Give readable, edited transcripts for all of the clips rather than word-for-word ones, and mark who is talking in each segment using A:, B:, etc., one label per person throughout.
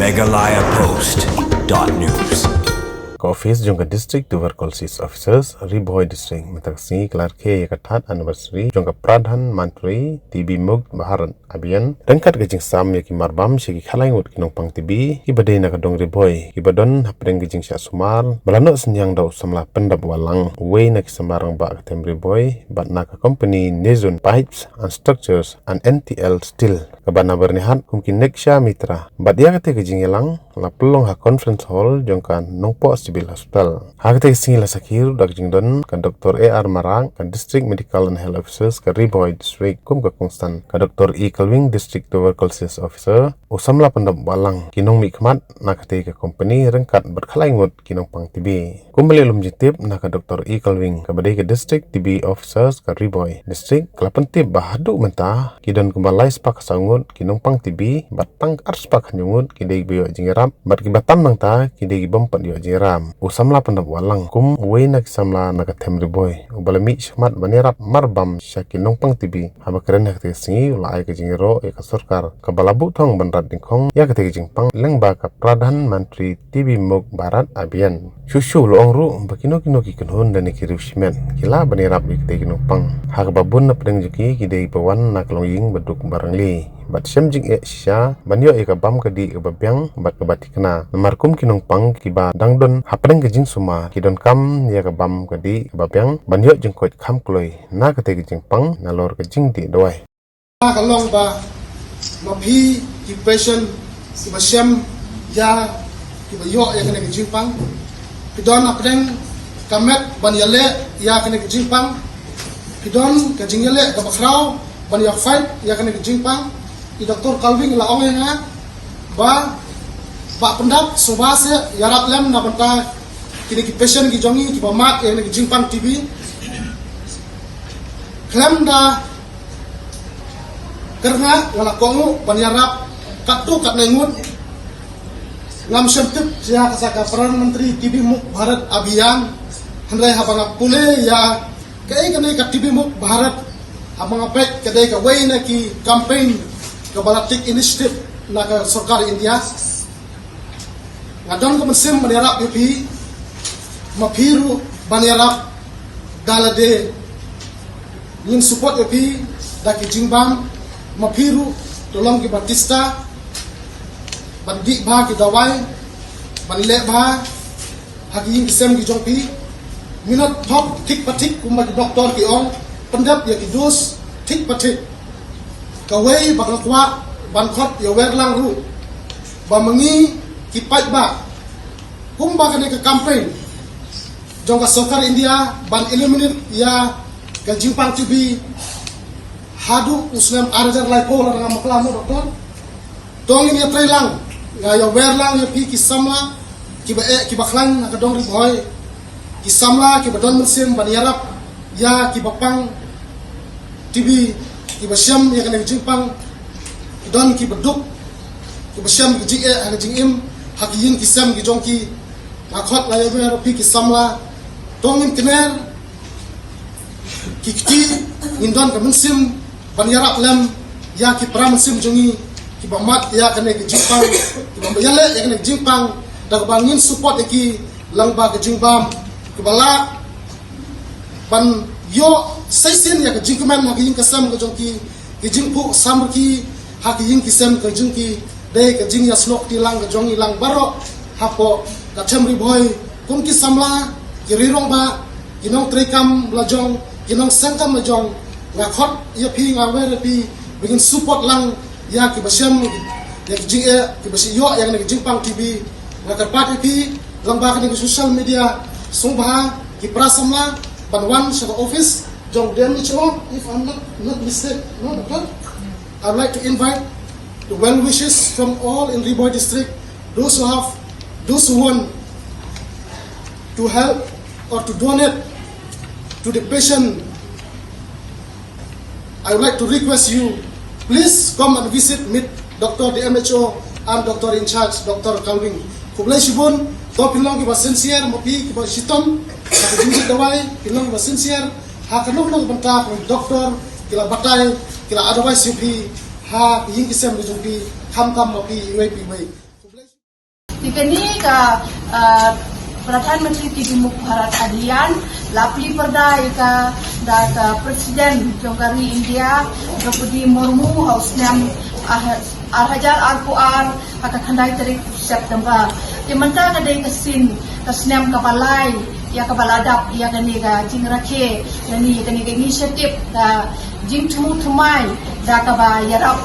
A: MeghalayaPost.news.
B: Office jongka district tuberculosis officers Ri-Bhoi district mataksi kelar ke yakatat anniversary jongka pradhan mantri TB Mukt Bharat Abhiyan rengkat gejing sam yaki marbam shiki khalangut ki Nongpang TB ki badai nak dong Ri-Bhoi ki badon hapreng gejing sya sumar balano senyang dau samla pendap walang we nak sembarang ba katem Ri-Bhoi bat nak company Nezun pipes and structures and NTL steel kabana bernihat kumki neksha mitra bat ya kate gejing yelang la pelong ha conference hall jongka Nongpoh Civil Hospital. Hakte singi la sakir dak jingdon kan Dr. A.R. Marang kan District Medical and Health Officers ka Ri-Bhoi District kum ka Kongstan ka Dr. E. Kalwing District Tuberculosis Officer o samla pendap walang kinong mikmat nakate ka company rengkat berkhalangut kinong pang TB. Kumbali lum jitip nak Dr. E. Kalwing ka badai ka District TB Officers ka Ri-Bhoi District kalapan tip bahadu mentah kidon kumbalai spak sangut kinong pang TB batang arspak nyungut kidai biyo jingeram bat kibatam nang ta kidai bompat yo jingeram usamla pendap walang kum we nak samla nak tem Ri-Bhoi ubalami shmat manirap marbam syakin Nongpang TB haba keren hak te singi ula ai ke jingero e ka sarkar ka balabu thong banrat dingkhong ya ka te jingpang lengba ka pradhan mantri TB Mukt Bharat Abhiyan shushu loong ru bakino kino ki kunhun dan ki rishmet kila banirap ki te Nongpang hak babun na preng juki ki dei pawan nak longying beduk barangli bat semjing e sya banyo e ka bam ka di ka babyang bat ka batikna markum ki Nongpang ki ba dangdon hapreng ke jing suma kidon kam ya ka bam ka di babyang banyo jing kot kham kloi na ka te jing pang na lor ka jing di doi
C: ka long ba ma phi ki patient si ba syam ya ki ba yo ya ka jing pang kidon hapreng kamet ban yale ya ka jing pang kidon ka jing yale ka bakrau ban ya fight ya ka jing pang i Dr. Kalwing la ong nga ba pendap subase yarap lem na banta kini ki patient ki jongi ki bamat yang ki jingpang TB klem da karena wala kongu banyarap katu kat nengut ngam syantip sia kasaka Perdana Menteri TB Mukt Bharat Abhiyan handai habang pule ya kai kanai ka TB Mukt Bharat habang apek kadai ka way na ki campaign ka balatik initiative na ka sarkar India ngadon ko mensim manirap yupi mapiru banirap dalade ning support yupi daki jingbam mapiru tolong ki Batista bandi ba ki dawai banle ba hakim kisem ki jongpi minat top tik patik kuma ki doktor ki ong pendap ya ki dos tik patik kawai bakal kuat bankot ya werlang ru ba mengi kipat ba kumba kene ke campaign jongka sarkar India ban eliminate ya ke jingpang TB hadu uslam arjar lai ko la ngam klamo doktor dong ini trailang ya werlang ya pi ki samla ki ba ki bakhlang na dong Ri-Bhoi ki samla ki badon musim ban yarap ya ki bapang TB ki basyam ya kene jingpang don ki beduk ki basyam ki jing e ha jing im hak yin ki sam ki jongki akhot la ya pi ki samla dongin kener ki kiti indon ka mensim banyarap lem ya ki pram sim jongi ki bamat ya kene ki jingpang ki bambayale ya kene jingpang dak bangin support ki langba ki jingbam ki bala ban yo saisin ya ka jingman ha yin ka sam ka jongki ki jingpu sam ki ha yin ki sam ka jingki de ka jing ya snok ti lang ka jongi lang baro hapo ka them Ri-Bhoi kum ki samla ki rirong ba kinong trekam lajong kinong sangkam lajong nga khot ya pi nga wer pi begin support lang ya ki basyam ya ki jing e ki basi yo ya ki jingpang TB nga karpat pi lang ba ka ni social media sungba ki prasamla Banwan sa office, Jong Demicho, if I'm not mistaken, no, doctor. I'd like to invite the well wishes from all in Ri-Bhoi district, those who want to help or to donate to the patient. I would like to request you, please come and visit meet Dr. DMHO and Dr. in charge, Dr. Kalwing. Kublai Shibun, to pinlong ki ba sincere mapi ki ba sitom sa jinjit dawai pinlong ki ba sincere ha kanong nang banta ko doktor kila batay kila advice yupi ha yin kisem di jumpi kam mapi wei pi wei
D: Tikani ka प्रधानमंत्री टीवी मुख भारत अभियान लापली पर्दा का दाता प्रेसिडेंट जोंगारी इंडिया द्रौपदी मुर्मू हाउस नाम 2004 aka khandai tarik September timanta ka dei kasin kasnam kabalai ya kabaladap ya gani ga jingrakhe nani gani ga initiative da jingthu thumai da ka ba yarap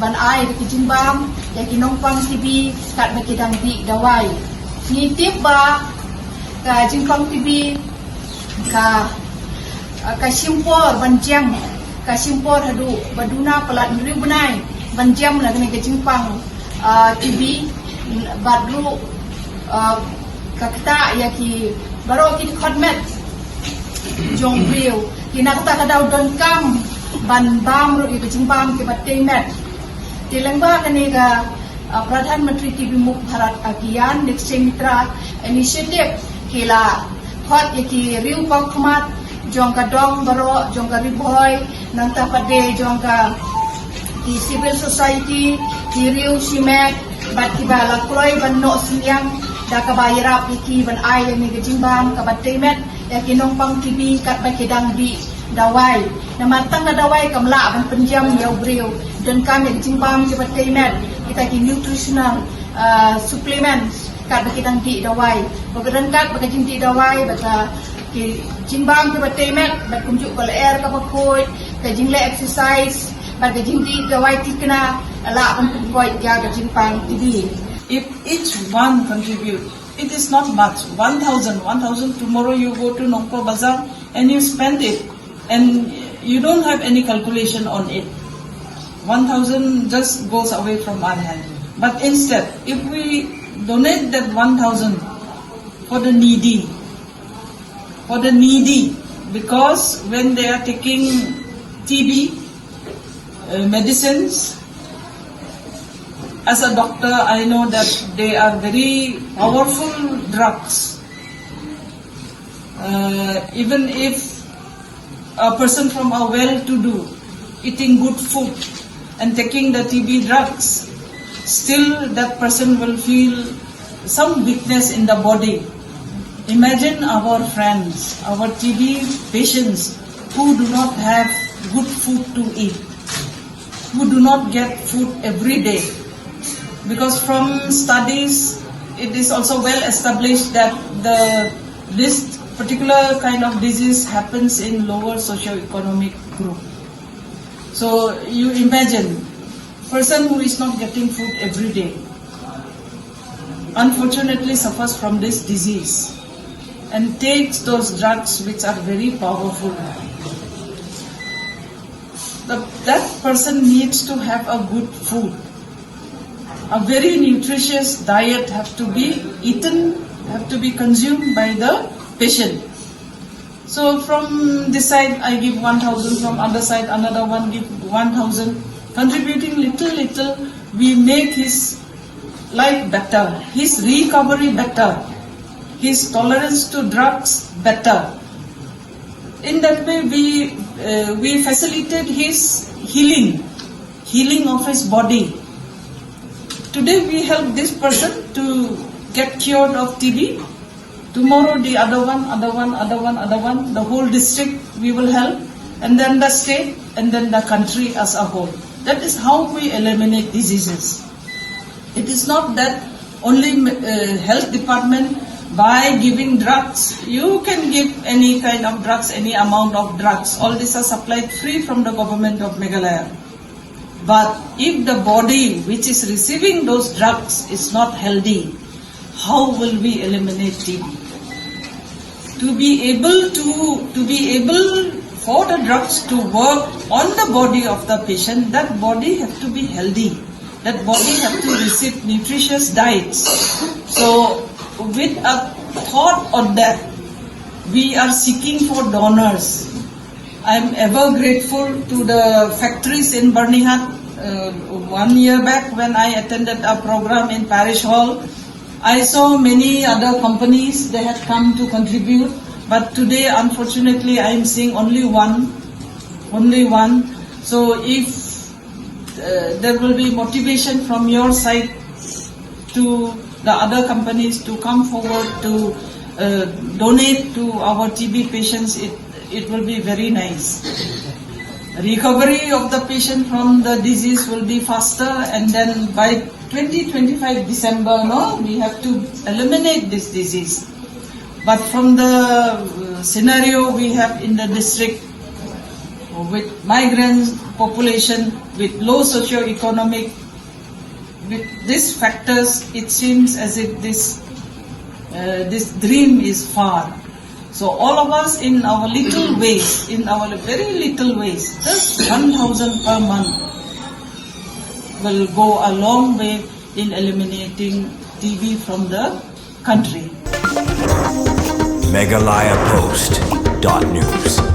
D: ban ai ki jingbam ya ki Nongpang TV kat bakidang di dawai ni tip ba ka jingpang TV ka simpor banjang ka simpor hadu baduna pelat nuri benai banjam la kena ke jingpang TV badru kakta ya ki baro ki khotmet jong riu ki nakta ka daw don kam ban bam ru ki jingpang ki batte met tilangba kene ga Pradhan Mantri TV Mukh Bharat Abhiyan Nikshay Mitra Initiative kila hot yaki riu pang khamat jongka dong baro jongka Ri-Bhoi nanta pade jongka di civil society di riu simek bat kiba la kloi ban no siang da ka bayarap yaki ban ai ni ke jimbam ka batte met yaki Nongpang TV kat ba kedang di dawai namatang na dawai kamla ban penjam yaw briu dan kami jimbam ke batte met kita ki nutritional supplements kat bakitang di dawai bagadan kat bakajing di dawai baka ki jimbang ke batte met bat kunjuk kal air ka bakoi ka jingle exercise bat kajing di dawai tikna ala ban koi ya ka jimpang TV.
E: If each one contribute, it is not much. 1,000 tomorrow you go to Nongpoh Bazaar and you spend it and you don't have any calculation on it. 1,000 just goes away from our hand. But instead, if we donate that 1,000 for the needy, because when they are taking TB medicines, as a doctor, I know that they are very powerful drugs. Even if a person from a well-to-do eating good food and taking the TB drugs, still that person will feel some weakness in the body. Imagine our friends, our TB patients who do not have good food to eat, who do not get food every day. Because from studies, it is also well established that this particular kind of disease happens in lower socio-economic group. So you imagine, person who is not getting food every day, unfortunately suffers from this disease and takes those drugs which are very powerful. That person needs to have a good food. A very nutritious diet have to be eaten, have to be consumed by the patient. So from this side I give 1,000, from other side another one give 1,000. Contributing little, we make his life better, his recovery better, his tolerance to drugs better. In that way we facilitate his healing of his body. Today we help this person to get cured of TB. Tomorrow the other one, the whole district we will help, and then the state, and then the country as a whole. That is how we eliminate diseases. It is not that only health department by giving drugs. You can give any kind of drugs, any amount of drugs. All these are supplied free from the government of Meghalaya. But if the body which is receiving those drugs is not healthy, how will we eliminate TB? To be able for the drugs to work on the body of the patient, that body have to be healthy. That body have to receive nutritious diets. So with a thought on that, we are seeking for donors. I am ever grateful to the factories in Bernihat. 1 year back when I attended a program in Parish Hall, I saw many other companies, they had come to contribute, but today unfortunately I am seeing only one. So if there will be motivation from your side to the other companies to come forward to donate to our TB patients, it will be very nice. Recovery of the patient from the disease will be faster, and then by 2025 December, we have to eliminate this disease. But from the scenario we have in the district, with migrant population, with low socio-economic, with these factors, it seems as if this dream is far. So all of us in our little ways, in our very little ways, just 1,000 per month will go a long way in eliminating TB from the country.
A: MeghalayaPost.news